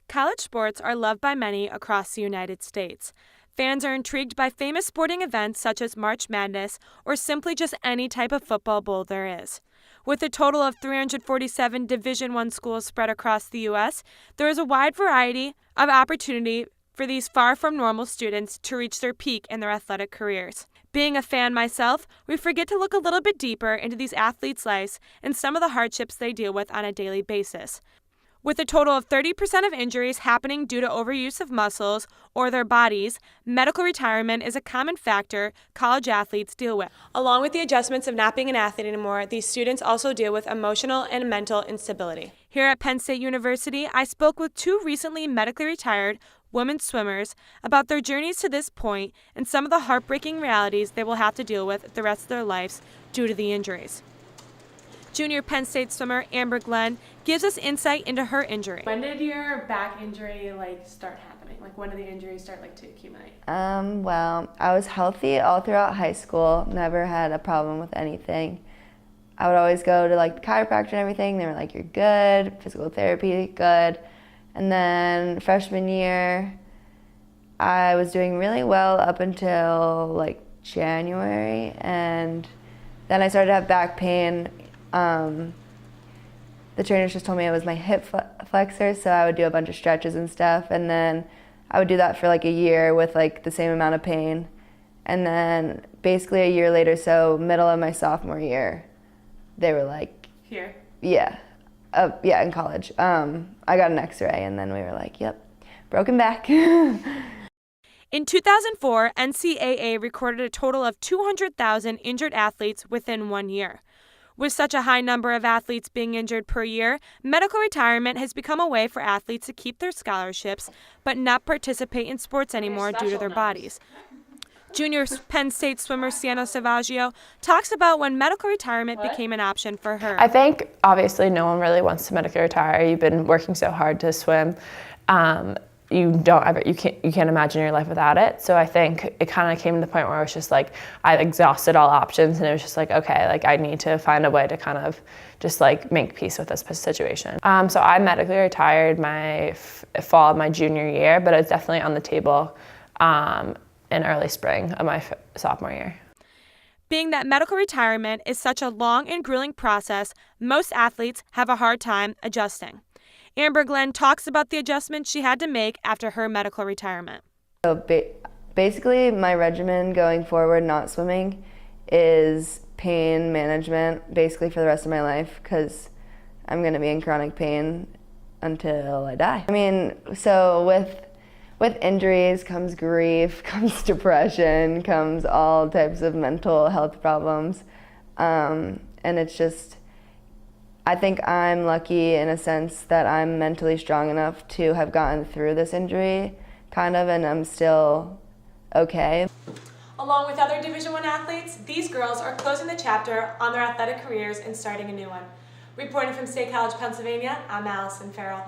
College sports are loved by many across the United States. Fans are intrigued by famous sporting events such as March Madness or simply just any type of football bowl there is. With a total of 347 Division I schools spread across the U.S., there is a wide variety of opportunity for these far from normal students to reach their peak in their athletic careers. Being a fan myself, we forget to look a little bit deeper into these athletes' lives and some of the hardships they deal with on a daily basis. With a total of 30% of injuries happening due to overuse of muscles or their bodies, medical retirement is a common factor college athletes deal with. Along with the adjustments of not being an athlete anymore, these students also deal with emotional and mental instability. Here at Penn State University, I spoke with two recently medically retired women swimmers about their journeys to this point and some of the heartbreaking realities they will have to deal with the rest of their lives due to the injuries. Junior Penn State swimmer Amber Glenn gives us insight into her injury. When did your back injury start happening? When did the injuries start to accumulate? Well, I was healthy all throughout high school, never had a problem with anything. I would always go to the chiropractor and everything. They were like, "You're good, physical therapy, good." And then freshman year, I was doing really well up until January, and then I started to have back pain. The trainers just told me it was my hip flexor, so I would do a bunch of stretches and stuff, and then I would do that for a year with the same amount of pain. And then basically a year later, so middle of my sophomore year, they were like, "Here?" Yeah. Yeah, in college. I got an x-ray, and then we were like, "Yep, broken back." In 2004, NCAA recorded a total of 200,000 injured athletes within 1 year. With such a high number of athletes being injured per year, medical retirement has become a way for athletes to keep their scholarships but not participate in sports anymore due to their bodies. Junior Penn State swimmer Sienna Savaggio talks about when medical retirement became an option for her. I think obviously no one really wants to medically retire. You've been working so hard to swim. You can't imagine your life without it. So I think it kind of came to the point where I was just I exhausted all options, and it was just okay, I need to find a way to kind of just make peace with this situation. So I medically retired my fall of my junior year, but it's definitely on the table in early spring of my sophomore year. Being that medical retirement is such a long and grueling process, most athletes have a hard time adjusting. Amber Glenn talks about the adjustments she had to make after her medical retirement. So basically my regimen going forward, not swimming, is pain management basically for the rest of my life, because I'm going to be in chronic pain until I die. So with injuries comes grief, comes depression, comes all types of mental health problems. And it's just, I think I'm lucky in a sense that I'm mentally strong enough to have gotten through this injury, and I'm still okay. Along with other Division I athletes, these girls are closing the chapter on their athletic careers and starting a new one. Reporting from State College, Pennsylvania, I'm Allison Farrell.